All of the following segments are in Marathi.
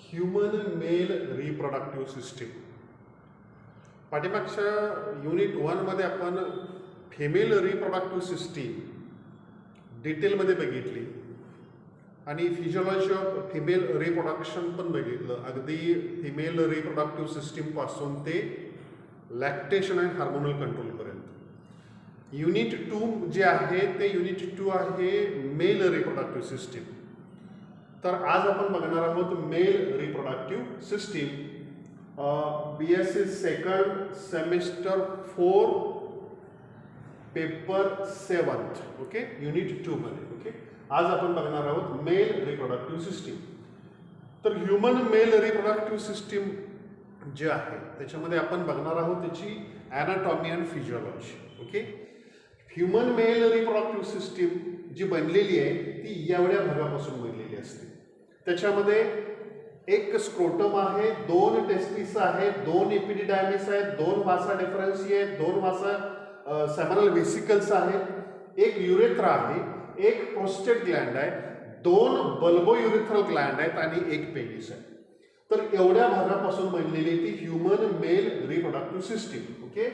Human male reproductive system. पाठीमागच्या युनिट 1मध्ये आपण फिमेल रिप्रोडक्टिव्ह सिस्टीम डिटेलमध्ये बघितली आणि फिजिओलॉजी ऑफ फिमेल रिप्रोडक्शन पण बघितलं. अगदी फिमेल रिप्रोडक्टिव्ह सिस्टीमपासून ते लॅक्टेशन अँड हार्मोनल कंट्रोलपर्यंत. युनिट 2 जे आहे ते युनिट 2 आहे मेल रिप्रोडक्टिव्ह सिस्टीम. तर आज आपण बघणार आहोत male reproductive system, BSc second semester 4 paper 7th. Okay, unit 2 मध्ये. ओके, आज आपण बघणार आहोत मेल रिप्रोडक्टिव्ह सिस्टीम. तर ह्युमन मेल रिप्रोडक्टिव्ह सिस्टीम जे आहे त्याच्यामध्ये आपण बघणार आहोत त्याची anatomy and physiology. Okay, human male reproductive system जी बनलेली आहे ती एवढ्या भागापासून बनलेली असते. त्याच्यामध्ये एक स्क्रोटम आहे, 2 टेस्टिस आहेत, 2 एपिडिडायमिस आहेत, 2 वासा डिफरन्सी आहेत, 2 वासा सेमिनल व्हेसिकल्स आहेत, 1 युरेथ्रा आहे, 1 प्रोस्टेट ग्लँड आहे, 2 बल्बो युरेथ्रल ग्लँड आहेत आणि 1 पेनिस आहे. तर एवढ्या भागापासून बनलेली ती human male reproductive system. Okay,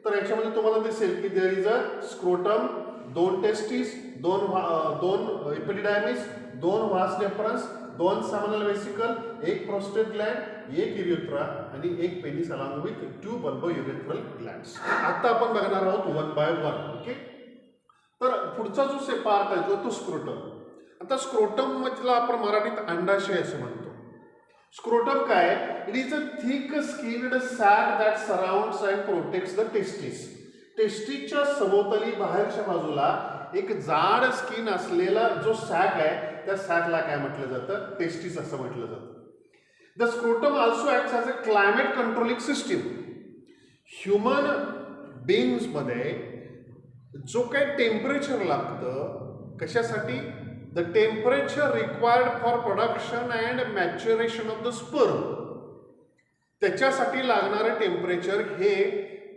तर याच्यामध्ये तुम्हाला दिसेल की there is a scrotum, 2 testis, 2 epididymis, 2 vas deferens, 2 seminal vesicle, 1 prostate gland, 1 urethra आणि 1 penis along with 2 bulbourethral glands. आता आपण बघणार आहोत 1 बाय 1. ओके, तर पुढचा जो पार्ट आहे तो स्क्रोटम. आता स्क्रोटम मधला आपण मराठीत अंडाशय असं म्हणतो. स्क्रोटम काय? It is a thick skinned sac that surrounds and protects the testis. टेस्टिसच्या सभोवताली बाहेरच्या बाजूला एक जाड स्किन असलेला जो सॅक आहे त्या सॅकला काय म्हटलं जातं? टेस्टिस असं म्हटलं जातं. The scrotum also acts as a climate controlling system. Human बिंग्समध्ये जो काही टेम्परेचर लागतं कशासाठी? The temperature required for production and maturation of the sperm. त्याच्यासाठी लागणारं टेम्परेचर हे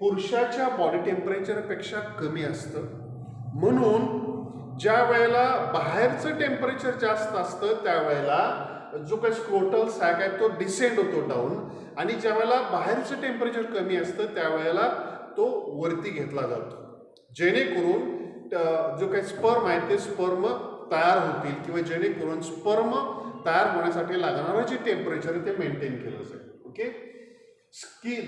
पुरुषाच्या बॉडी टेम्परेचरपेक्षा कमी असतं. म्हणून ज्या वेळेला बाहेरचं टेम्परेचर जास्त असतं त्यावेळेला जो काही स्क्रोटल सॅक आहे तो डिसेंड होतो डाऊन, आणि ज्या वेळेला बाहेरचं टेम्परेचर कमी असतं त्यावेळेला तो वरती घेतला जातो, जेणेकरून जो काही स्पर्म आहे ते स्पर्म तयार होतील किंवा जेणेकरून स्पर्म तयार होण्यासाठी लागणारं जे टेम्परेचर आहे ते मेंटेन केलं जाईल. ओके,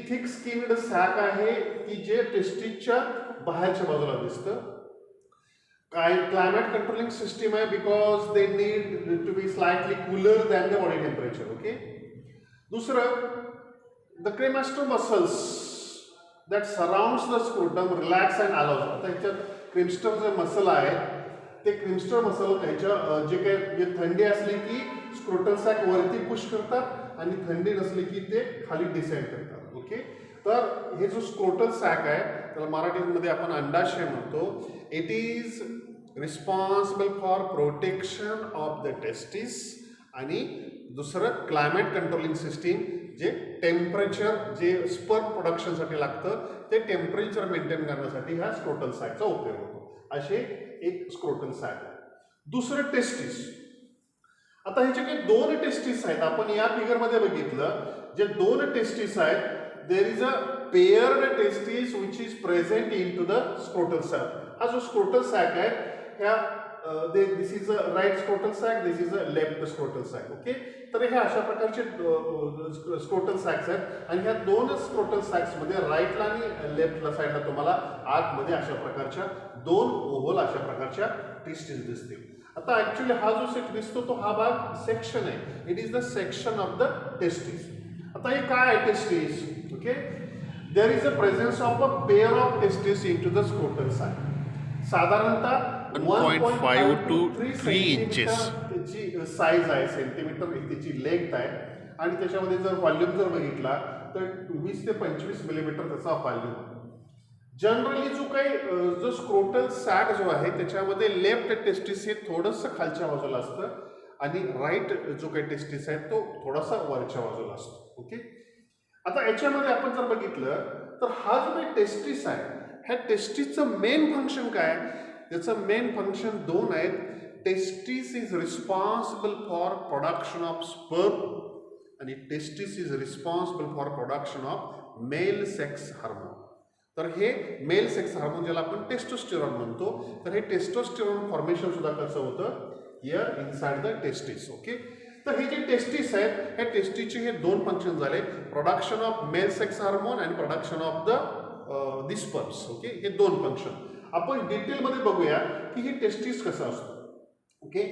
थिक स्किन्ड सॅक आहे की जे टेस्टिसच्या बाहेरच्या बाजूला दिसतं. क्लायमेट कंट्रोलिंग सिस्टीम आहे because they need to be slightly cooler than the body temperature. Okay, दुसरं the cremaster muscles that surrounds the scrotum relax and allows. आता ह्याच्यात क्रेमस्टर जे मसल आहे ते क्रेमस्टर मसल ह्याच्या जे काही थंडी असली की स्क्रोटल सॅक वरती पुश करतात आणि थंडी नसली की ते खाली डिसेंड करतात. ओके, तर हे जो स्क्रोटल सॅक आहे त्याला मराठीमध्ये आपण अंडाशय म्हणतो. It is responsible for protection of the testis. आणि दुसरं क्लायमेट कंट्रोलिंग सिस्टीम, जे टेम्परेचर जे स्पर्म प्रोडक्शनसाठी लागतं ते टेम्परेचर मेंटेन करण्यासाठी ह्या स्क्रोटल सॅकचा उपयोग होतो. असे एक स्क्रोटल सॅक आहे. दुसरं टेस्टिस. आता ह्याचे काही 2 टेस्टिस आहेत. आपण या फिगरमध्ये बघितलं जे 2 टेस्टिस आहेत, there is a paired testis which is present into the scrotal sac. हा जो स्क्रोटल सॅक आहे ह्या this is a right scrotal sac, this is a left scrotal sac. Okay, तर हे अशा प्रकारचे स्क्रोटल सॅक्स आहेत आणि ह्या 2 स्क्रोटल सॅक्समध्ये राईटला आणि लेफ्टला साईडला तुम्हाला आतमध्ये अशा प्रकारच्या 2 ओव्हल अशा प्रकारच्या टेस्टिस दिसतील. आता ऍक्च्युली हा जो दिसतो तो हा भाग सेक्शन आहे. It is the section of the testis. आता हे काय आहे testis? Okay, there is a presence of a pair of testis into the scrotal sac. साधारणतः 1.5 to 3 इंचेस त्याची साईज आहे, सेंटीमीटर त्याची लेंथ आहे. आणि त्याच्यामध्ये जर व्हॉल्यूम जर बघितला तर 20 ते 25 मिलीमीटर त्याचा व्हॉल्यूम. जनरली जो काही जो स्क्रोटल सॅक जो आहे त्याच्यामध्ये लेफ्ट टेस्टिस हे थोडंसं खालच्या बाजूला असतं आणि राईट जो काही टेस्टिस आहे तो थोडासा वरच्या बाजूला असतो. ओके, आता याच्यामध्ये आपण जर बघितलं तर हा जो काही टेस्टिस आहे ह्या टेस्टिसचं मेन फंक्शन काय? त्याचं मेन फंक्शन 2 आहेत. Testis is responsible for production of sperm आणि testis is responsible for production of male sex hormone. तर हे मेल सेक्स हार्मोन ज्याला आपण टेस्टोस्टेरॉन म्हणतो, तर हे टेस्टोस्टेरॉन फॉर्मेशन सुद्धा कसं होतं here inside the testis. Okay, तर हे जे टेस्टिस आहेत, ह्या टेस्टिसचे हे दोन फंक्शन झाले, production of male sex hormone and production of the sperms. Okay, हे दोन फंक्शन आपण डिटेलमध्ये बघूया की ही टेस्टिस कसं असतं. ओके,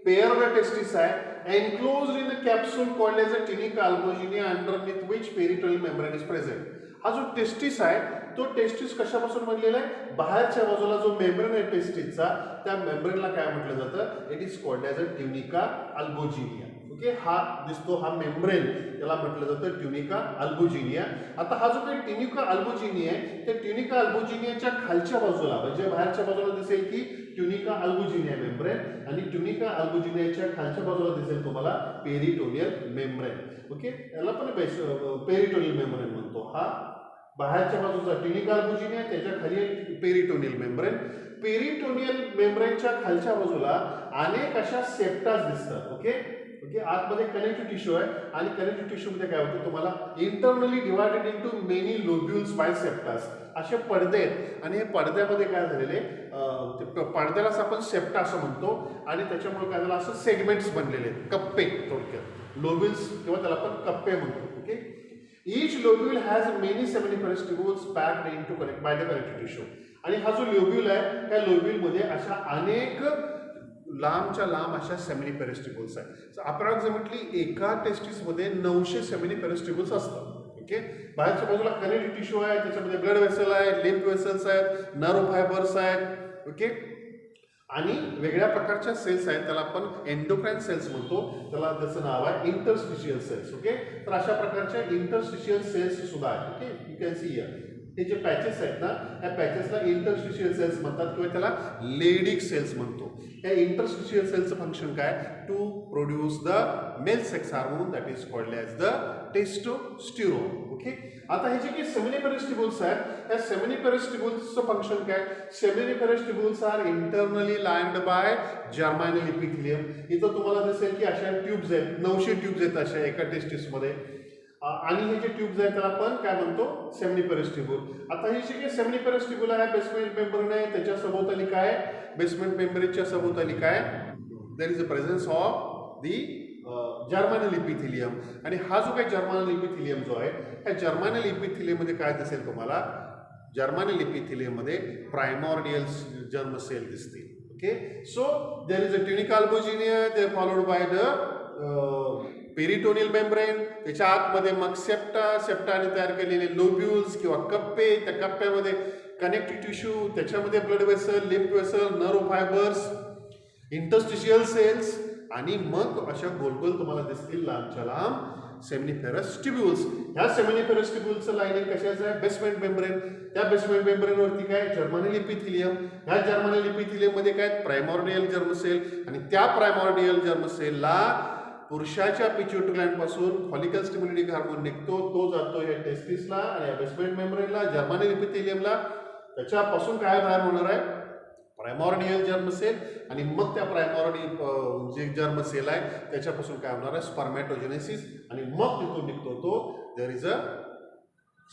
पेअर्ड टेस्टिस आहे, enclosed in a capsule called as a tunica albuginea underneath which peritoneal membrane is present. हा जो टेस्टिस आहे तो टेस्टिस कशापासून बनलेला आहे, बाहेरच्या बाजूला जो मेम्ब्रेन आहे टेस्टिसचा, त्या मेम्ब्रेनला काय म्हटलं जातं, it is called as a tunica albuginea. Okay, हा दिसतो हा मेम्ब्रेन, त्याला म्हटलं जातं ट्युनिका अल्बोजिनिया. आता हा जो काही ट्युनिका अल्बोजिनिया आहे, त्या ट्युनिका अल्बोजिनियाच्या खालच्या बाजूला म्हणजे बाहेरच्या बाजूला दिसेल की ट्युनिका अल्बोजिनिया मेम्ब्रेन आणि ट्युनिका अल्बोजिनियाच्या खालच्या बाजूला दिसेल तुम्हाला पेरिटोनियल मेम्ब्रेन. ओके, याला पण पेरिटोनियल मेम्ब्रेन म्हणतो. हा बाहेरच्या बाजूचा ट्युनिका अल्बोजिनिया, त्याच्या खाली पेरिटोनियल मेम्ब्रेन. पेरिटोनियल मेम्ब्रेनच्या खालच्या बाजूला अनेक अशा सेप्टास दिसतात. ओके ओके, आतमध्ये कनेक्टिव्ह टिश्यू आहे आणि कनेक्टिव्ह टिश्यू मध्ये काय होतं तुम्हाला internally divided into many lobules by septas, असे पडदे आहेत आणि हे पडद्यामध्ये काय झालेले, पडद्यालाच आपण सेप्टा असं म्हणतो आणि त्याच्यामुळे काय झालं, असं सेगमेंट्स बनलेले आहेत, कप्पे, थोडक्यात लोब्युल्स किंवा त्याला आपण कप्पे म्हणतो. Okay, each lobule has many seminiferous tubules packed into connect by the connective tissue. आणि हा जो लोब्यूल आहे त्या लोब्यूलमध्ये अशा अनेक लांबच्या लांब अशा सेमिनिफेरस ट्युब्युल्स आहेत. अप्रॉक्सिमेटली एका टेस्टिसमध्ये 900 सेमिनिफेरस ट्युब्युल्स असतात. ओके, बाहेरच्या बाजूला कनेक्टिव्ह टिश्यू आहे, त्याच्यामध्ये ब्लड वेसल आहे, लिम्फ वेसल्स आहेत, नर्व फायबर्स आहेत. ओके, आणि वेगळ्या प्रकारच्या सेल्स आहेत, त्याला आपण एंडोक्राइन सेल्स म्हणतो, त्याला त्याचं नाव आहे इंटरस्टिशियल सेल्स. ओके, तर अशा प्रकारच्या इंटरस्टिशियल सेल्स सुद्धा आहेत. Okay, you can see here हे जे पॅचेस आहेत ना, ह्या पॅचेसला इंटरस्टिशियल सेल्स म्हणतात किंवा त्याला लेडिक सेल्स म्हणतो. या इंटरस्टिशियल सेल्सचं फंक्शन काय, to produce the male sex hormone that is called as the testosterone. Okay, आता हे जे काही सेमिनिफेरस ट्युब्युल्स आहेत, या सेमिनिफेरस ट्युब्युल्सचं फंक्शन काय, seminiferous tubules are internally lined by germinal epithelium. इथं तुम्हाला दिसेल की अशा ट्यूब्स आहेत, 900 ट्यूब्स आहेत अशा एका टेस्टिसमध्ये, आणि हे जे ट्यूब्स आहेत त्याला आपण काय म्हणतो, सेमिनिफेरस ट्युब्युल. आता हे जे काही सेमिनिफेरस ट्युब्युल आहे, बेसमेंट मेम्ब्रेन आहे, त्याच्या सभोवताली काय, बेसमेंट मेम्ब्रेनच्या सभोवताली काय, there is a presence of the germinal epithelium. आणि हा जो काही जर्मायनल इपिथिलियम जो आहे, ह्या जर्मायनल इपिथिलियम मध्ये काय दिसेल तुम्हाला, जर्मायनल इपिथिलियम मध्ये प्रायमॉर्डियल जर्म सेल दिसतील. Okay, so there is a tunica albuginea, they followed by the peritoneal membrane, त्याच्या आतमध्ये मग सेप्टाने तयार केलेले लोब्युल्स किंवा कप्पे, त्या कप्प्यामध्ये कनेक्टिव्ह टिश्यू, त्याच्यामध्ये blood vessel, lymph vessel, nerve fibres, interstitial cells आणि मग अशा गोलगोल तुम्हाला दिसतील लांबच्या लांब सेमिनिफेरस ट्युब्युल्स. ह्या सेमिनिफेरस ट्युब्युल्सचं लाइनिंग कशाचं आहे, बेसमेंट मेम्ब्रेन. त्या बेसमेंट मेम्ब्रेनवरती काय, जर्मायनल इपिथिलियम. ह्या जर्मायनल इपिथिलियम मध्ये काय, प्रायमॉर्डियल जर्मसेल, आणि त्या प्रायमॉर्डियल जर्मसेलला पुरुषाच्या पिट्युटरी ग्लँड पासून फॉलिकल स्टिम्युलेटिंग हार्मोन निघतो, तो जातो या टेस्टिसला आणि या बेसमेंट मेम्ब्रेनला, जर्मायनल इपिथिलियमला. त्याच्यापासून काय बाहेर होणार आहे, प्रायमॉर्डियल जर्मसेल, आणि मग त्या प्रायमॉर्डियल जे जर्मसेल आहे त्याच्यापासून काय होणार आहे, स्पर्मॅटोजेनेसिस, आणि मग तिथून निघतो तो there is a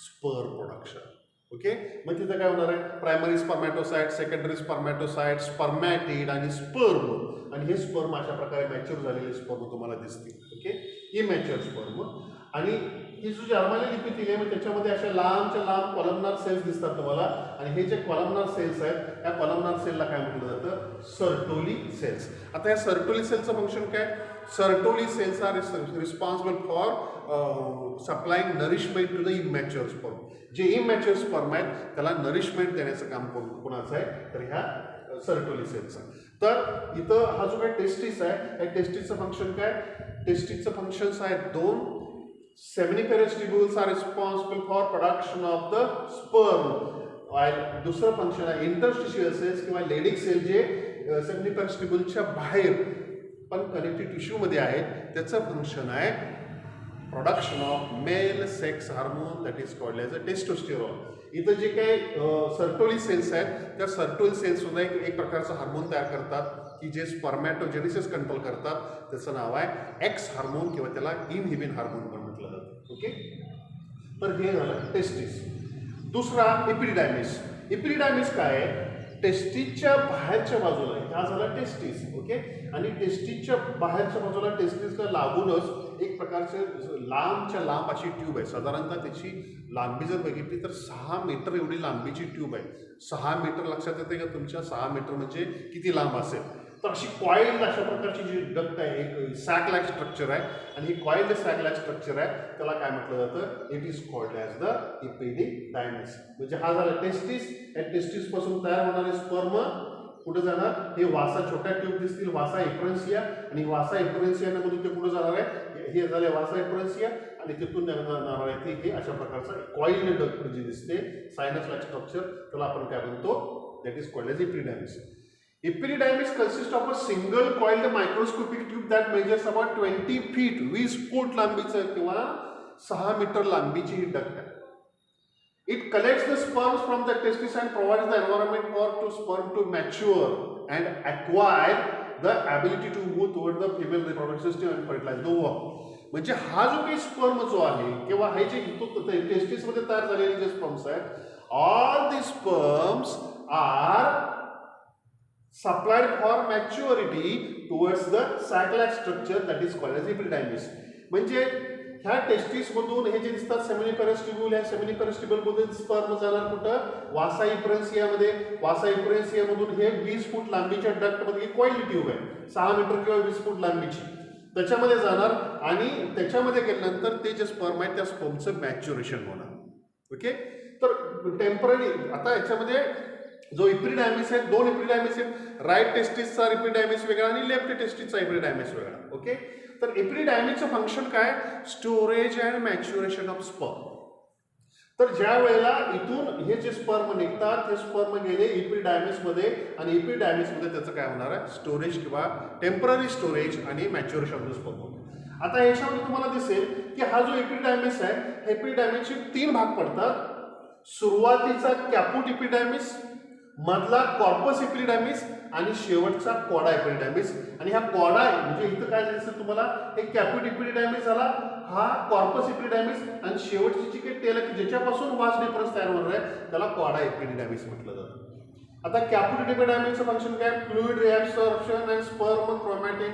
sperm production. Okay, मग तिथं काय होणार आहे, primary spermatocyte, secondary spermatocyte, spermatid आणि स्पर्म. आणि हे स्पर्म अशा प्रकारे मॅच्युअर झालेले स्पर्म तुम्हाला दिसतील. ओके, हे मॅच्युअर स्पर्म. आणि ही जो जर्मायनल इपिथिलियम आहे त्याच्यामध्ये अशा लांबच्या लांब कॉलमनार सेल्स दिसतात तुम्हाला, आणि हे जे कॉलमनार सेल्स आहेत या कॉलमनार सेलला काय म्हटलं जातं, सर्टोली सेल्स. आता या सर्टोली सेलचं फंक्शन काय, Sertoli cells are responsible for supplying nourishment to the immature sperm. जे इमॅच्युअर स्पर्म आहेत त्याला नरिशमेंट देण्याचं काम कोणाचं आहे, तर ह्या सर्टोली सेल्सचं. तर इथं हा जो काही टेस्टिस आहे, या टेस्टिसचं फंक्शन काय, टेस्टिसचं फंक्शन्स आहेत दोन. Seminiferous tubules are responsible for production of the sperm. दुसरं फंक्शन आहे इंटरस्टिशियल सेल्स किंवा लेडिक सेल, जे सेमिनिफेरस ट्युब्युलच्या बाहेर पण कनेक्टिव्ह टिश्यू मध्ये आहेत, त्याचं फंक्शन आहे production of male sex hormone that is called as a testosterone. इथं जे काही सर्टोली सेल्स आहेत त्या सर्टोली सेल्स सुद्धा एक प्रकारचं हार्मोन तयार करतात, की जे स्पर्मॅटोजेनेसिस कंट्रोल करतात, त्याचं नाव आहे एक्स हार्मोन किंवा त्याला इनहिबिन हार्मोन पण म्हटलं जातं. ओके, तर हे झालं टेस्टिस. दुसरा एपिडिडायमिस. एपिडिडायमिस काय आहे? टेस्टिसच्या बाहेरच्या बाजूला, हा झाला टेस्टिस. ओके, आणि टेस्टिसच्या बाहेरच्या बाजूला टेस्टिसला लागूनच एक प्रकारचे लांबच्या लांब अशी ट्यूब आहे. साधारणतः त्याची लांबी जर बघितली तर 6 मीटर एवढी लांबीची ट्यूब आहे. 6 मीटर लक्षात येते का तुमच्या? 6 मीटर म्हणजे किती लांब असेल? तर अशी कॉइल्ड अशा प्रकारची जी डक्ट आहे, एक सॅक लाईक स्ट्रक्चर आहे, आणि ही कॉइल्ड सॅक लाईक स्ट्रक्चर आहे, त्याला काय म्हटलं जातं? It is called as the epididymis. म्हणजे हा झाला टेस्टिस. या टेस्टिस पासून तयार होणारे स्पर्म कुठे जाणार? हे वासा, छोट्या ट्यूब दिसतील, वासा एफरन्सिया, आणि वासा एफरन्सिया मधून ते कुठे जाणार आहे? हे झाले वासा एफरन्सिया, आणि तिथून जाणार आहे ते हे अशा प्रकारचा कॉइल्ड डक्ट जी दिसते, सायनस लाईक स्ट्रक्चर, त्याला आपण काय म्हणतो? That is called as epididymis. Epididymis consists of a single coiled microscopic tube that measures about 20 feet, 20 फूट लांबीचं किंवा 6 मीटर लांबीची ही डक्ट आहे. It collects the sperms from the testis and provides the environment for to sperm to mature and acquire the ability to move toward the female reproductive system and fertilize the ovum. म्हणजे हा जो काही स्पर्म जो आहे किंवा हे जे टेस्टिस मध्ये तयार झालेले जे स्पर्म्स आहेत, all the sperms are supplied for maturity towards the sac-like structure that is called as epididymis. म्हणजे ह्या टेस्टिस मधून हे जे दिसतात सेमिनिफेरस ट्यूब्यूल, ह्या सेमिनिफेरस ट्यूब्यूल मधून स्पर्म जाणार कुठं? वासा इफरन्सियामध्ये. वासा इफरन्सिया मधून हे 20 फूट लांबीच्या डक्ट मध्ये कॉइल्ड ट्यूब आहे, 6 मीटर किंवा 20 फूट लांबीची, त्याच्यामध्ये जाणार, आणि त्याच्यामध्ये गेल्यानंतर ते जे स्पर्म आहे त्या स्पर्मचं मॅच्युरेशन होणार. ओके, तर टेम्पररी आता याच्यामध्ये जो एपिडिडायमिस आहे, 2 एपिडिडायमिस आहेत. राईट टेस्टिसचा एपिडिडायमिस वेगळा आणि लेफ्ट टेस्टिसचा एपिडिडायमिस वेगळा. ओके, तर एपिडिडायमिसचं फंक्शन काय? Storage and maturation of sperm. तर ज्या वेळेला इथून हे जे स्पर्म निघतात, हे स्पर्म गेले एपिडिडायमिसमध्ये, आणि एपिडिडायमिसमध्ये त्याचं काय होणार आहे? स्टोरेज किंवा टेम्पररी स्टोरेज आणि मॅच्युरेशन ऑफ द स्पर्म. आता याच्यामध्ये तुम्हाला दिसेल की हा जो एपिडिडायमिस आहे, एपिडिडायमिसचे 3 भाग पडतात. सुरुवातीचा कॅपुट एपिडिडायमिस, मधला कॉर्पस एपिडिडायमिस, आणि शेवटचा कॉडा एपिडिडायमिस. आणि हा कॉडा म्हणजे इथं काय दिसतं तुम्हाला? हे कॅप्युट एपिडिडायमिस झाला, हा कॉर्पस एपिडिडायमिस, आणि शेवटची जी काही टेल आहे ज्याच्यापासून वास डिफरन्स तयार होणार आहे त्याला कॉडा एपिडिडायमिस म्हटलं जातं. आता कॅप्युट एपिडिडायमिसचं फंक्शन काय? Fluid reabsorption and sperm chromatin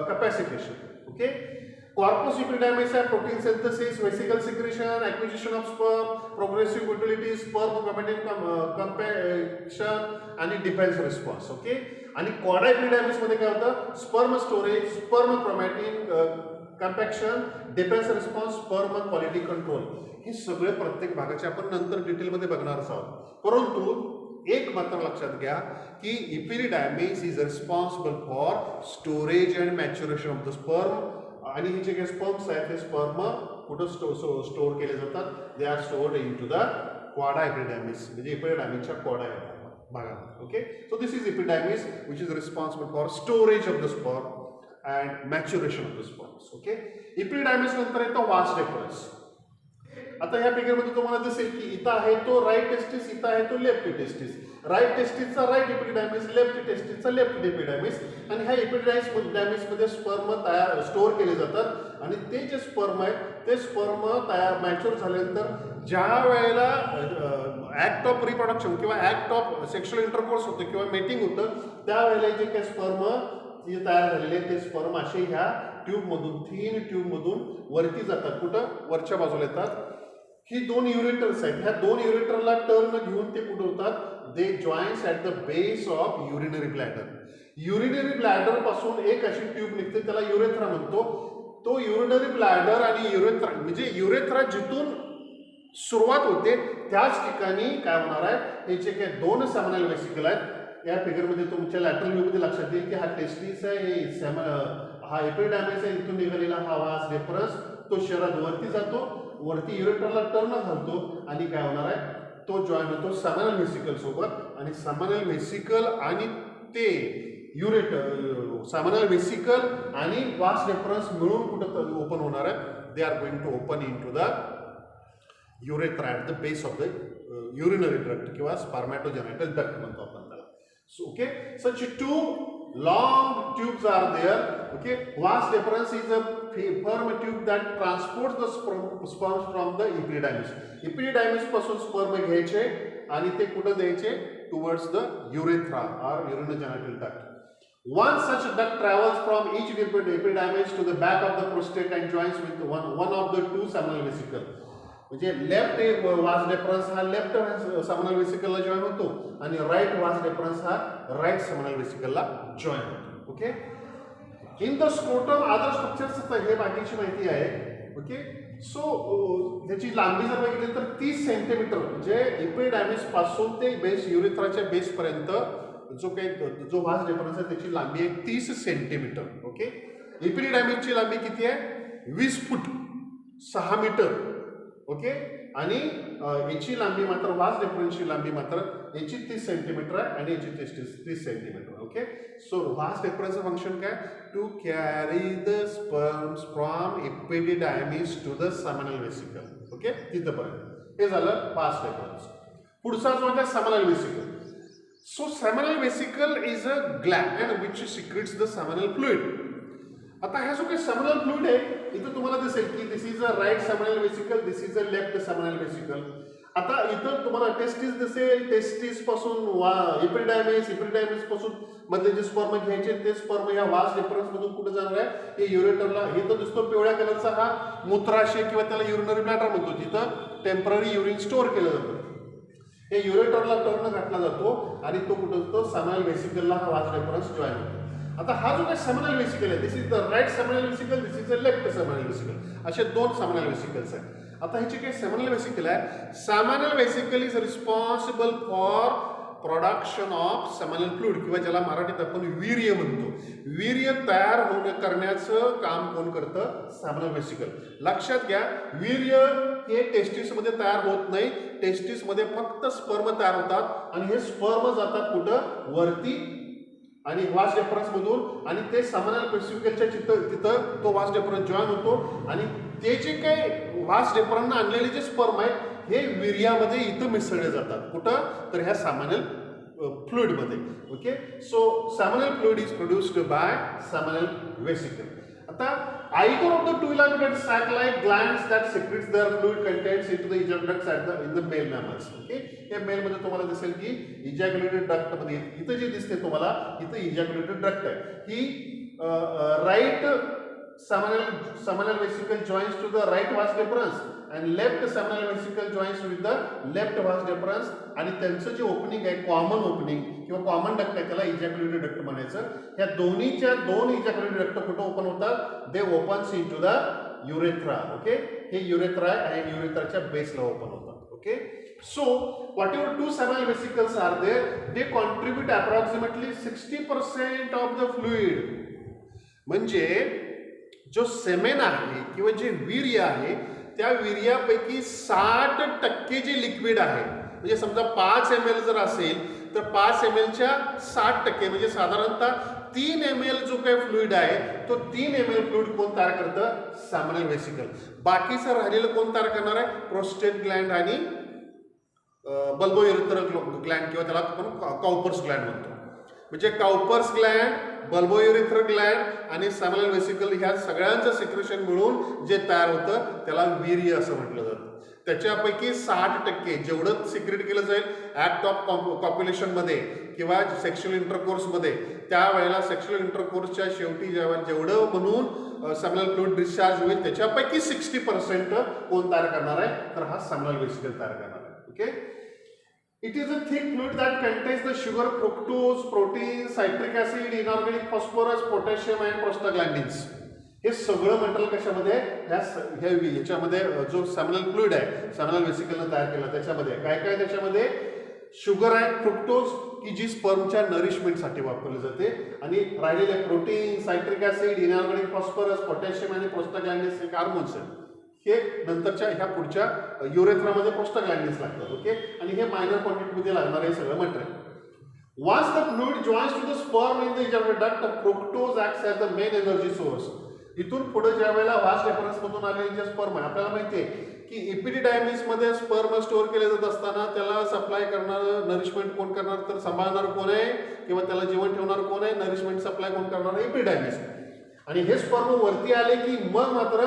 capacitation. Okay, corpus epididymis आहे protein synthesis, vesicle secretion, acquisition of sperm, progressive motility, sperm chromatin compaction आणि डिफेन्स रिस्पॉन्स. ओके, आणि कॉडा एपिडिडायमिस मध्ये काय होतं? Sperm storage, sperm chromatin compaction, defence response, sperm quality control. हे सगळे प्रत्येक भागाचे आपण नंतर डिटेलमध्ये बघणारच आहोत. परंतु एक मात्र लक्षात घ्या की epididymis is responsible for storage and maturation of the sperm. आणि हे जे काही स्पर्म्स आहेत ते स्पर्म कुठं स्टोअर केले जातात? They are stored into the cauda epididymis, म्हणजे एपिडिडायमिसच्या क्वाडा भागात. Okay, so this is epididymis which is responsible for storage of the sperm and maturation of the sperms. Okay, epididymis नंतर येतो वास डिफरन्स. आता ह्या फिगरमध्ये तुम्हाला दिसेल की इथं आहे तो राईट टेस्टिस, इथं आहे तो लेफ्ट टेस्टिस. राईट टेस्टिसचा राईट एपिडिडायमिस, लेफ्ट टेस्टिसचा लेफ्ट एपिडिडायमिस. आणि ह्या एपिडिडायमिसमध्ये स्पर्म तयार स्टोअर केले जातात, आणि ते जे स्पर्म आहेत ते स्पर्म तयार मॅच्युअर झाल्यानंतर ज्या वेळेला ॲक्ट ऑफ रिप्रोडक्शन किंवा ॲक्ट ऑफ सेक्शुअल इंटरकोर्स होतं किंवा मेटिंग होतं, त्यावेळेला जे काही स्पर्म जे तयार झालेले ते स्पर्म असे ह्या ट्यूबमधून, थीन ट्यूबमधून वरती जातात. कुठं? वरच्या बाजूला येतात. ही 2 युरेटर्स आहेत, ह्या 2 युरेटरला टर्न घेऊन ते कुठं होतात? They joins at the base of urinary bladder. Urinary bladder पासून एक अशी ट्यूब निघते, त्याला युरेथ्रा म्हणतो. तो युरिनरी ब्लॅडर आणि युरेथ्रा म्हणजे युरेथ्रा जिथून सुरुवात होते त्याच ठिकाणी काय होणार आहे? हे जे काही 2 सेमिनल वेसिकल आहेत, या फिगरमध्ये तुमच्या लॅटरल व्ह्यूमध्ये लक्षात येईल की हा टेस्टिस आहे, हा एपिडिडायमिस आहे, इथून निघालेला हा वास डिफरन्स तो शरीरात वरती जातो, वरती युरेटरला टर्न घालतो, आणि काय होणार आहे? तो जॉईन होतो सेमिनल व्हेसिकल सोबत, आणि सेमिनल व्हेसिकल आणि ते युरेटर, सेमिनल व्हेसिकल आणि वास डिफरन्स मिळून कुठं ओपन होणार आहे? They are going to open into the urethra at the base of the urinary duct किंवा स्पर्मॅटोजेनिटल डक्ट म्हणतो आपण त्याला. Okay, such 2 long tubes are there. Okay, vas deferens is a firm tube that transports the sperms from the epididymis. Epididymis पासून स्पर्म घ्यायचे आणि ते कुठे द्यायचे? Towards the urethra or urinogenital duct. One such duct travels from each epididymis to the back of the prostate and joins with one of the two seminal vesicles. म्हणजे लेफ्ट वास डेफरन्स हा लेफ्ट सेमिनल वेसिकलला जॉइन होतो आणि राइट वास डेफरन्स हा राइट सेमिनल वेसिकलला जॉइन होतो. Okay, in the scrotum other structures हे बाकीची माहिती आहे. ओके, सो त्याची लांबी जर बघितली तर 30 सेंटीमीटर म्हणजे एपिडायमिस पासून ते बेस युरेथ्राच्या बेस पर्यंत जो वास डेफरन्स आहे त्याची लांबी आहे 30 सेंटीमीटर. ओके, एपिडायमिसची लांबी किती आहे? 20 फूट 6 मीटर. ओके, आणि याची लांबी मात्र वास डेफरन्सची लांबी मात्र याची 30 सेंटीमीटर आहे आणि याची 30 सेंटीमीटर. ओके, सो वास डेफरन्सचं फंक्शन काय? To carry the sperms from epididymis to the seminal vesicle. Okay, तिथपर्यंत हे झालं वास डेफरन्स. पुढचा जो आहे seminal vesicle. So seminal vesicle is a gland which secretes the seminal fluid. आता हा जो काही सेमिनल फ्लुइड आहे इथं तुम्हाला दिसेल की this is a right seminal vesicle, this is a left seminal vesicle. आता इथं तुम्हाला टेस्टिस दिसेल, टेस्टिस पासून एपिडिडायमिस पासून मधले जे स्पर्म घ्यायचे ते स्पर्म या वास डेफरन्स मधून कुठे जाणार आहे? हे युरेटरला. हे तर दिसतो पिवळ्या कलरचा हा मूत्राशय किंवा त्याला युरिनरी ब्लॅडर म्हणतो, जिथं टेम्पररी युरिन स्टोअर केलं जातं. हे युरेटरला टर्न घातला जातो आणि तो कुठं असतो? सेमिनल वेसिकलला हा वास डेफरन्स जॉइन होतो. आता हा जो काही सेमिनल वेसिकल आहे, this is the right seminal vesicle, this is the left seminal vesicle, असे दोन सेमिनल वेसिकल्स आहेत. आता ह्याची काही सेमिनल वेसिकल आहे. Seminal vesicle is responsible for production of seminal fluid किंवा ज्याला मराठीत आपण वीर्य म्हणतो. वीर्य तयार करण्याचं काम कोण करतं? Seminal vesicle. लक्षात घ्या, वीर्य हे टेस्टिसमध्ये तयार होत नाही. टेस्टिसमध्ये फक्त स्पर्म तयार होतात आणि हे स्पर्म जातात कुठं? वरती आणि वास डेफरन्स मधून आणि ते सेमिनल वेसिकलच्या तिथं तो वास डेफरन्स जॉइन होतो आणि ते जे काही वास डेफरन्स आणलेले जे स्पर्म आहेत हे वीर्यामध्ये इथं मिसळले जातात. कुठं? तर ह्या सेमिनल फ्लुइड मध्ये. Okay, so seminal fluid is produced by seminal vesicle. आता either of the two elaborated sac-like glands that secretes their fluid contents into the ejaculated duct in the male mammals. Okay, या मेल मध्ये तुम्हाला दिसेल की इजॅक्युलेटेड डक्ट मध्ये इथं जे दिसते तुम्हाला इथं इजॅक्युलेटेड डक्ट आहे. ही right seminal vesicle joins to the right vas deferens and left seminal vesicle joins with the left vas deferens आणि त्यांचं जे ओपनिंग आहे कॉमन ओपनिंग किंवा कॉमन डक्ट आहे त्याला इजॅक्युलेटेड डक्ट म्हणायचं. या दोन्हीच्या दोन इजॅक्युलेटेड डक्ट कुठे ओपन होतात? They opens into the urethra. Okay, हे युरेथ्रा आहे आणि युरेथ्राच्या बेसला ओपन होतात. Okay, so whatever two seminal vesicles are there, they contribute approximately 60% of the fluid. म्हणजे जो सेमेन आहे किंवा जे वीर्य आहे त्या वीर्यापैकी 60% जे लिक्विड आहे, म्हणजे समजा 5 ml जर असेल तर 5 ml च्या 60% म्हणजे साधारणतः 3 ml जो काही फ्लुइड आहे तो 3 ml फ्लुइड कोण तयार करतं? Seminal vesicle. बाकीचं राहिलेलं कोण तयार करणार आहे? प्रोस्टेट ग्लँड आणि बल्बोयुरेथ्रल ग्लँड किंवा त्याला आपण काउपर्स ग्लँड म्हणतो. म्हणजे काउपर्स ग्लँड, बल्बोयुरेथ्रल ग्लँड आणि सेमिनल वेसिकल ह्या सगळ्यांचं सिक्रेशन मिळून जे तयार होतं त्याला वीर्य असं म्हटलं जातं. त्याच्यापैकी 60% जेवढं सिक्रेट केलं जाईल ऍक्ट ऑफ कॉप्युलेशन मध्ये किंवा सेक्शुअल इंटरकोर्स मध्ये, त्यावेळेला सेक्शुअल इंटरकोर्सच्या शेवटी जेवढं म्हणून सेमिनल फ्लुइड डिस्चार्ज होईल त्याच्यापैकी 60% कोण तयार करणार आहे? तर हा सेमिनल वेसिकल तयार करणार आहे. Okay, it is a thick fluid that contains the sugar, fructose, protein, citric acid, inorganic phosphorus, potassium and prostaglandins. हे सगळं मटेरियल कशामध्ये? ह्याच्यामध्ये जो सेमिनल फ्लुइड आहे सेमिनल वेसिकलने तयार केला त्याच्यामध्ये काय काय? त्याच्यामध्ये शुगर आहे, फ्रुक्टोज की जी स्पर्मच्या नरिशमेंटसाठी वापरली जाते आणि राहिलेले protein, citric acid, inorganic phosphorus, potassium आणि प्रोस्टाग्लॅंडिन्स हे हार्मोन्स आहेत. हे नंतरच्या ह्या पुढच्या युरेथ्रामध्ये प्रोस्टाग्लॅंडिन्स लागतात. ओके, आणि हे मायनर क्वांटिटीमध्ये लागणार आहे सगळं material. Once the fluid joins to the sperm in the ejaculate duct, fructose acts as the main energy source. इथून पुढे ज्या वेळेला वास डेफरन्स मधून आलेले जे स्पर्म आहे आपल्याला माहिती आहे की इपिडिडायमिस मध्ये स्पर्म स्टोअर केले जात असताना त्याला सप्लाय करणारं नरिशमेंट कोण करणार, तर सांभाळणार कोण आहे किंवा त्याला जेवण ठेवणार कोण आहे, नरिशमेंट सप्लाय कोण करणार, इपिडिडायमिस. आणि हे स्पर्म वरती आले की मग मात्र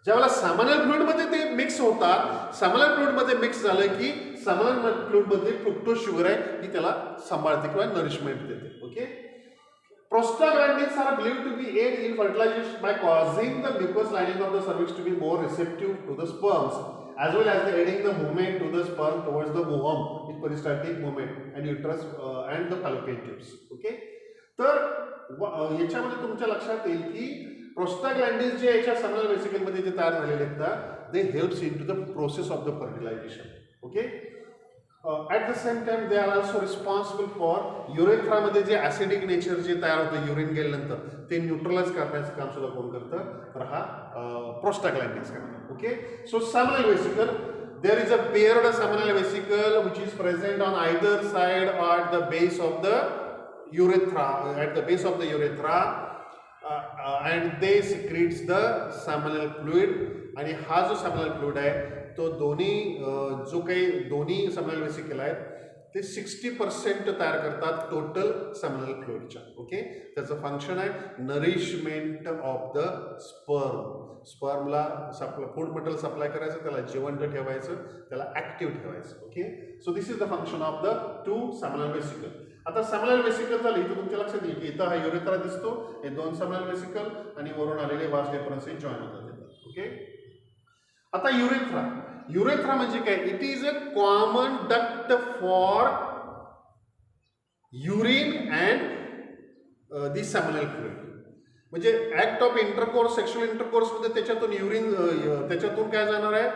ज्यावेळेला सॅमनल फ्लुइडमध्ये ते मिक्स होतात, सॅमनल फ्लुइडमध्ये मिक्स झालं की सॅमनल फ्लुइडमध्ये फ्रुक्टोज शुगर आहे की त्याला सांभाळते किंवा नरिशमेंट देते. Okay. Prostaglandins are believed to be aid in fertilization by causing the mucous lining of the cervix to be more receptive to the sperms, as well as the aiding the movement to the sperm towards the ovum with peristaltic movement and uterus and the fallopian tubes. Okay. तर याच्यामध्ये तुमच्या लक्षात येईल की प्रोस्टाग्लॅन्डिन्स जे याच्या सॅमनल वेसिकलमध्ये जे तयार झालेले आहेत they helps into the process of the fertilisation. Okay. At the same time they are also responsible for युरेथ्रामध्ये जे ॲसिडिक नेचर जे तयार होतं युरिन गेल्यानंतर ते न्यूट्रलाइज करण्याचं काम सुद्धा कोण करतं, तर हा प्रोस्टाग्लॅन्डिन्स करतात. Okay. So seminal vesicle, there is a paired seminal vesicle which is present on either side or at the base of the urethra, and they secretes the seminal fluid. आणि हा जो seminal fluid आहे तो दोन्ही जो काही दोन्ही seminal vesicle आहेत ते 60% तयार करतात टोटल seminal fluidच्या. ओके. त्याचं फंक्शन आहे नरिशमेंट ऑफ द स्पर्मला फूड मटेरियल सप्लाय करायचं, त्याला जिवंत ठेवायचं, त्याला ऍक्टिव्ह ठेवायचं. Okay. So this is the function of the two seminal vesicle. आता सेमिनल वेसिकल झालं इथं तुमच्या लक्षात येईल की इथं हा युरेथ्रा दिसतो, हे दोन सेमिनल वेसिकल आणि वरून आलेले वास डिफरन्सेस जॉईन होतात. ओके. आता युरेथ्रा म्हणजे काय, it is a common duct for urine and the seminal fluid. म्हणजे act of intercourse, sexual intercourse मध्ये त्याच्यातून युरिन त्याच्यातून काय जाणार आहे,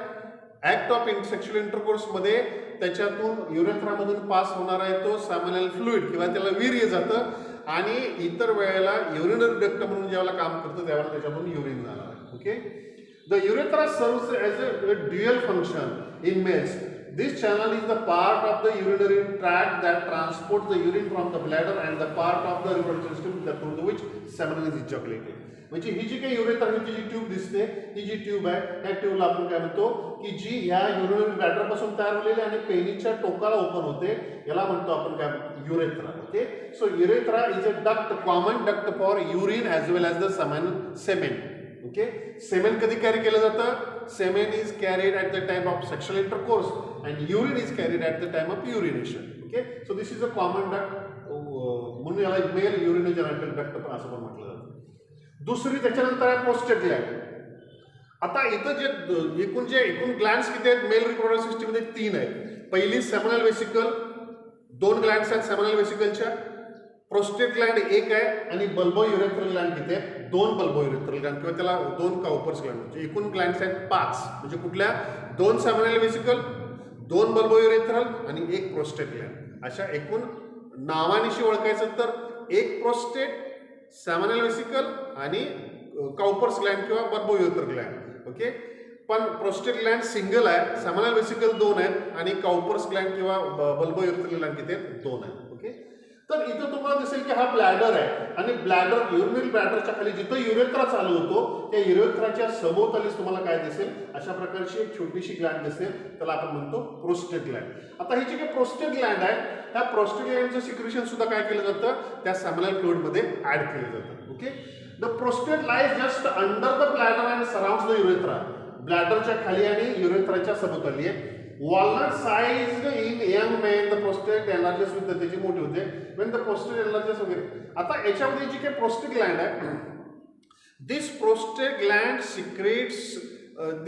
ऍक्ट ऑफ सेक्शुअल इंटरकोर्स मध्ये त्याच्यातून युरेथ्रामधून पास होणार आहे तो सेमिनल फ्लुइड किंवा त्याला वीर्य जातं, आणि इतर वेळेला युरिनरी डक्ट म्हणून ज्यावेळेला काम करतं त्यावेळेला त्याच्यातून युरिन जाणार आहे. Okay. The urethra serves as a dual function in males. This channel is the part of the urinary tract that transports the urine from the bladder and the part of the reproductive system through which semen is ejaculated. म्हणजे ही जी काही युरेथ्रा ही जी ट्यूब दिसते, ही जी ट्यूब आहे त्या ट्यूबला आपण काय म्हणतो की जी ह्या युरिनरी ब्लॅडर पासून तयार होलेली आणि पेनीच्या टोकाला ओपन होते, याला म्हणतो आपण काय, urethra. Okay. So urethra is a duct, common duct for urine as well as the semen. Okay. Semen कधी कॅरी केलं जातं, semen is carried at the time of sexual intercourse and urine is carried at the time of urination. Okay. So this is a common duct, म्हणून याला मेल युरिनोजेनिटल डक्ट पण असं पण म्हटलं जातं. दुसरी त्याच्यानंतर आहे प्रोस्टेट ग्लँड. आता इथं जे एकूण ग्लँड्स किती आहेत मेल रिप्रोडक्टिव्ह सिस्टीममध्ये 3 आहेत. पहिली सेमिनल वेसिकल, 2 ग्लँड्स आहेत सेमिनल वेसिकलच्या. प्रोस्टेट ग्लँड 1 आहे आणि बल्बो युरेथ्रल ग्लँड किती आहेत, 2 बल्बो युरेथ्रल ग्लँड किंवा त्याला 2 काउपर्स ग्लँड. म्हणजे एकूण ग्लँड्स आहेत 5. म्हणजे कुठल्या, 2 सेमिनल वेसिकल, 2 बल्बो युरेथ्रल आणि 1 प्रोस्टेट ग्लँड. अशा एकूण नावानिशी ओळखायचं तर 1 प्रोस्टेट, सेमिनल वेसिकल आणि काउपर्स ग्लँड किंवा बल्बो युरेथ्रल ग्लँड. ओके. पण प्रोस्टेट ग्लँड सिंगल आहे, सेमिनल वेसिकल 2 आहेत आणि काउपर्स ग्लँड किंवा बल्बो युरेथ्रल ग्लँड किती आहेत, 2 आहेत. ओके. तर इथं तुम्हाला दिसेल की हा ब्लॅडर आहे आणि ब्लॅडर युरिनरी ब्लॅडरच्या खाली जिथं युरेथ्रा चालू होतो त्या युरेथ्राच्या सभोवतालीच तुम्हाला काय दिसेल, अशा प्रकारची एक छोटीशी ग्लँड दिसेल, त्याला आपण म्हणतो प्रोस्टेट ग्लँड. आता ही जी काही प्रोस्टेट ग्लँड आहे त्या प्रोस्टेट ग्लँडचं सिक्रेशन सुद्धा काय केलं जातं, त्या सेमिनल फ्लुइडमध्ये ऍड केलं जातं. Okay. The prostate lies just under the bladder and surrounds the urethra. ब्लॅडरच्या खाली आणि युरेथ्राच्या सभोवताली आहे. Walnut sized in young men, the prostate enlarges with त्याची मोठी होते when the prostate enlarges वगैरे. आता याच्यामध्ये जी काही प्रोस्टेट ग्लँड आहे, this prostate gland secretes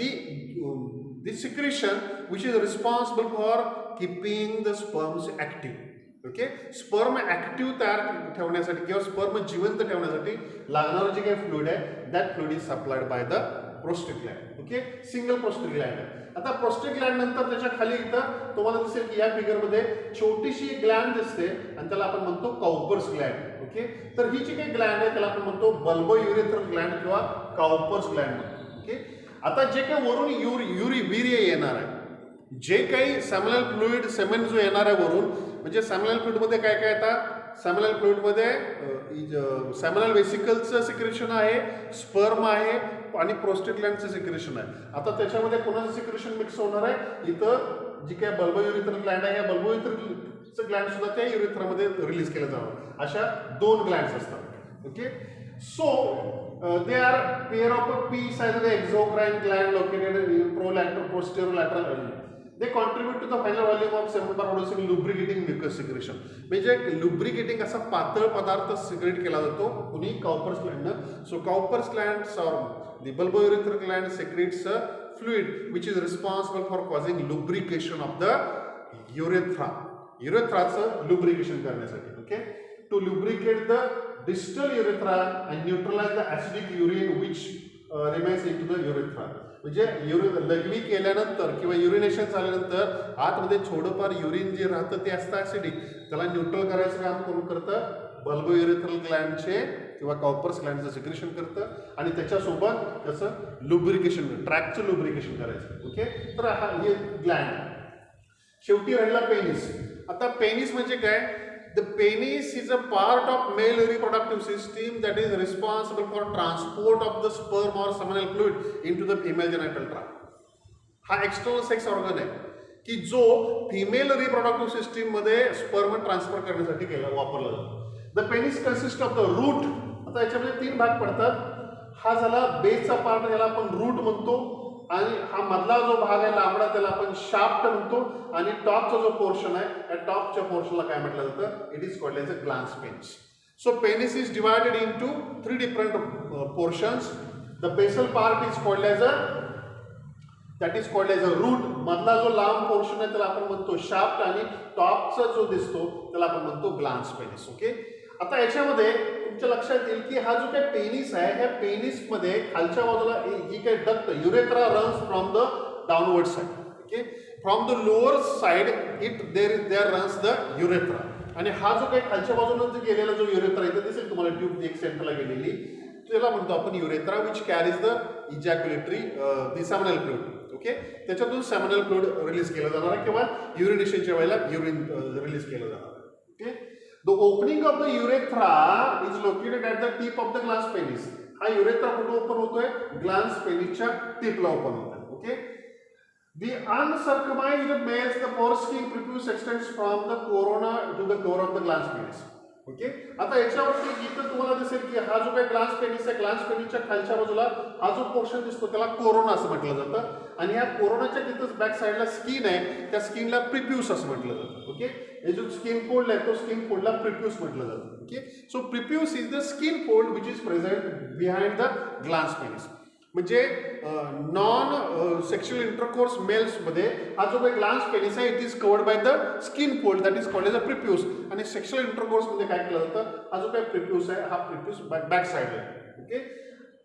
the secretion which is responsible for keeping the sperms active. Okay. Sperm active तयार ठेवण्यासाठी किंवा स्पर्म जिवंत ठेवण्यासाठी लागणारं जे काही फ्लुइड आहे that fluid is supplied by the prostate Gland. Okay. Single prostate Gland आहे. आता प्रोस्टेट ग्लँड नंतर त्याच्या खाली इथं तुम्हाला दिसेल की या फिगरमध्ये छोटीशी ग्लँड दिसते आणि त्याला आपण म्हणतो काउपर्स ग्लँड. ओके. तर ही जी काही ग्लँड आहे त्याला आपण म्हणतो बल्बो युरेथ्रल ग्लँड किंवा काउपर्स ग्लँड म्हणतो. ओके. आता जे काही वरून वीर्य येणार आहे, जे काही सेमिनल फ्लुइड सेमेन जो येणार आहे वरून, म्हणजे सेमिनल फ्लुइडमध्ये काय काय येतात, सेमिनल फ्लुइडमध्ये सेमिनल वेसिकलचं सिक्रेशन आहे, स्पर्म आहे, आणि प्रोस्टेट ग्लँडचं सिक्रेशन आहे. आता त्याच्यामध्ये कोणाचं सिक्रेशन मिक्स होणार आहे, इथं जी काय बल्बोयुरेथ्रल ग्लँड आहे, या बल्बोयुरेथ्रल ग्लँड सुद्धा त्या युरेथ्रामध्ये रिलीज केलं जाणार. अशा 2 ग्लँड्स असतात. Okay, so they are pair of a pea size of the exocrine gland located in posterolateral. They contribute to the final volume of semen by producing lubricating mucus secretion. म्हणजे lubricating असा पातळ पदार्थ सिक्रेट केला जातो कुणी काउपर्स ग्लँडनं. So Cowper's gland the bulbourethral gland secretes a fluid which is responsible for causing lubrication of the urethra. युरेथ्राचं lubrication करण्यासाठी. Okay, to lubricate the distal urethra and neutralize the acidic urine which remains into the urethra. म्हणजे लघवी केल्यानंतर किंवा युरिनेशन झाल्यानंतर आतमध्ये थोडंफार युरिन जे राहतं ते असतं ऍसिडिक, त्याला न्यूट्रल करायचं काम कोण करतं, बल्बोयुरेथ्रल ग्लँडचे किंवा कॉपर्स ग्लँडचं सिक्रेशन करतं आणि त्याच्यासोबत त्याचं लुब्रिकेशन, ट्रॅकचं लुब्रिकेशन करायचं. ओके, तर हा हे ग्लँड. शेवटी राहिला पेनिस. आता पेनिस म्हणजे काय, the penis is a part of male reproductive system that is responsible for transport of the sperm or seminal fluid into the female genital tract. हा एक्सटर्नल सेक्स ऑर्गन आहे की जो फिमेल रिप्रोडक्टिव्ह सिस्टीम मध्ये स्पर्म ट्रान्सफर करण्यासाठी वापरला जातो. The penis consist of the root. आता याच्यामध्ये 3 भाग पडतात. हा झाला बेसचा पार्ट, याला आपण रूट म्हणतो, आणि हा मधला जो भाग आहे लांबडा त्याला आपण शाफ्ट म्हणतो, आणि टॉपचा जो पोर्शन आहे त्या टॉपच्या पोर्शनला काय म्हटलं जातं, it is called as a glans penis. So penis is divided into 3 different portions. The basal part is called as a root. मधला जो लांब पोर्शन आहे त्याला आपण म्हणतो शाफ्ट, आणि टॉपचा जो दिसतो त्याला आपण म्हणतो ग्लॅन्स पेनिस. ओके, आता याच्यामध्ये तुमच्या लक्षात येईल की हा जो काही पेनिस आहे, ह्या पेनिस मध्ये खालच्या बाजूला जी काही duct, urethra runs from the downward side. Okay, from the lower side there runs the urethra. आणि हा जो काही खालच्या बाजूला गेलेला जो युरेथ्रा इथे दिसेल तुम्हाला, ट्यूब एक सेंटरला गेलेली, त्याला म्हणतो आपण urethra, which carries the ejaculatory the seminal fluid. Okay, त्याच्यातून सेमिनल फ्लुइड रिलीज केलं जाणार आहे किंवा युरिनेशनच्या वेळेला युरिन रिलीज केलं जाणार आहे. Okay, the opening of the urethra is located at the tip of the glans penis. हा युरेथ्रा कुठे ओपन होतोय, ग्लॅन्स पेनिसच्या टिपला ओपन होतोय. Okay, the uncircumcised males, the foreskin prepuce extends from the corona to the core of the glans penis. Okay, आता याच्यावरती इथं तुम्हाला दिसेल की हा जो काही ग्लॅन्स पेनिस आहे, ग्लॅन्स पेनिसच्या खालच्या बाजूला हा जो पोर्शन दिसतो त्याला कोरोना असं म्हटलं जातं, आणि ह्या कोरोनाच्या तिथंच बॅक साईडला स्किन आहे, त्या स्किनला प्रिप्यूस असं म्हटलं जातं. ओके, हे जो स्किन फोल्ड आहे तो स्किन फोल्डला प्रिप्यूस म्हटलं जातं. Okay, so prepuce is the skin fold which is present behind the glans penis. म्हणजे नॉन सेक्शुअल इंटरकोर्स मेल्स मध्ये हा जो काही ग्लॅन्स पेनिस आहे it is covered by the skin fold that is called as a prepuce. आणि सेक्शुअल इंटरकोर्स मध्ये काय केलं जातं, हा जो काही प्रिप्यूस आहे हा प्रिप्यूस बॅक साइड आहे. Okay,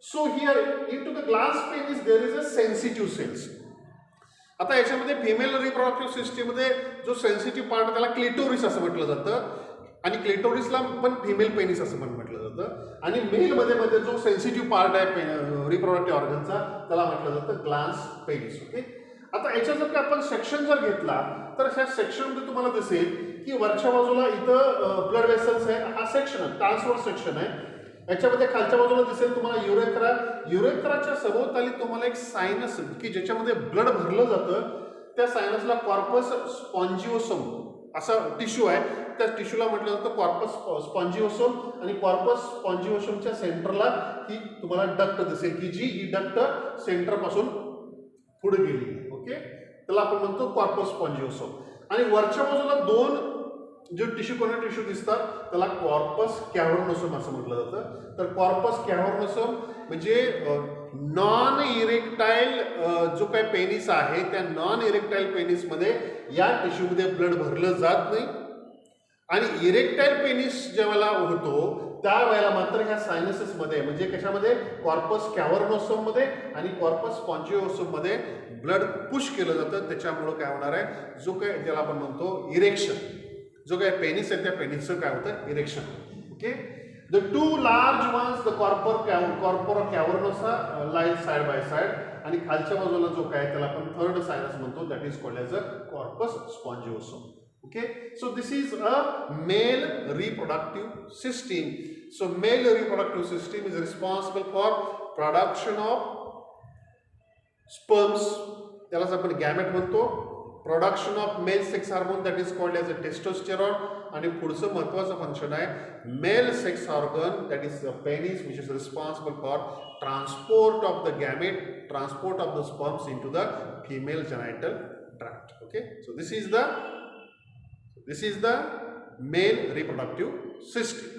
so here into the glans penis there is a sensitive cells. आता याच्यामध्ये फिमेल रिप्रोडक्टिव्ह सिस्टीम मध्ये जो सेन्सिटिव्ह पार्ट त्याला क्लिटोरिस असं म्हटलं जातं, आणि क्लिटोरिसला पण फिमेल पेनिस असं पण म्हटलं जातं, आणि मेलमध्ये जो सेन्सिटिव्ह पार्ट आहे रिप्रोडक्टिव्ह ऑर्गनचा त्याला म्हटलं जातं ग्लॅन्स पेनिस. ओके, आता याच्या जर का आपण सेक्शन जर घेतला तर ह्या सेक्शनमध्ये तुम्हाला दिसेल की वरच्या बाजूला इथं ब्लड वेसल्स आहे, हा सेक्शन आहे, ट्रान्सवर्स सेक्शन आहे. याच्यामध्ये खालच्या बाजूला दिसेल तुम्हाला युरेथ्रा. युरेथ्राच्या सभोवताली तुम्हाला एक सायनस की ज्याच्यामध्ये ब्लड भरलं जातं, त्या सायनसला कॉर्पस स्पॉन्जिओसम असा टिश्यू आहे, त्या टिश्यूला म्हटलं जातं कॉर्पस स्पॉन्जिओसोम. आणि कॉर्पस स्पॉन्जिओसोमच्या सेंटरला ही तुम्हाला डक्ट दिसेल की जी ही डक्ट सेंटर पासून पुढे गेली. ओके, त्याला आपण म्हणतो कॉर्पस स्पॉन्जिओसोम. आणि वरच्या बाजूला 2 जे टिश्यू कोणते टिश्यू दिसतात त्याला कॉर्पस कॅव्हर्नोसोम असं म्हटलं जातं. तर कॉर्पस कॅव्हर्नोसोम म्हणजे नॉन इरेक्टाईल जो काही पेनिस आहे त्या नॉन इरेक्टाईल पेनिसमध्ये या टिश्यूमध्ये ब्लड भरलं जात नाही, आणि इरेक्टाईल पेनिस ज्यावेळेला होतो त्यावेळेला मात्र ह्या सायनसेसमध्ये म्हणजे कशामध्ये, कॉर्पस कॅव्हर्नोसोम मध्ये आणि कॉर्पस स्पॉन्जिओसोम मध्ये ब्लड पुश केलं जातं. त्याच्यामुळं काय होणार आहे, जो काय ज्याला आपण म्हणतो इरेक्शन, जो काय पेनिस आहे त्या पेनिसचं काय होतं, erection. Okay, the 2 large ones the corpora cavernosa line side by side, आणि खालच्या बाजूला जो काय त्याला आपण थर्ड सायनस म्हणतो that is called as a corpus spongiosum. Okay, so this is a male reproductive system. So male reproductive system is responsible for production of sperms, त्यालाच आपण गॅमेट म्हणतो. Production of male sex hormone that is called as a testosterone. आणि पुढचं महत्त्वाचं फंक्शन आहे male sex organ that is the penis which is responsible for transport of the gamete, transport of the sperms into the female genital tract. Okay, so this is the male reproductive system.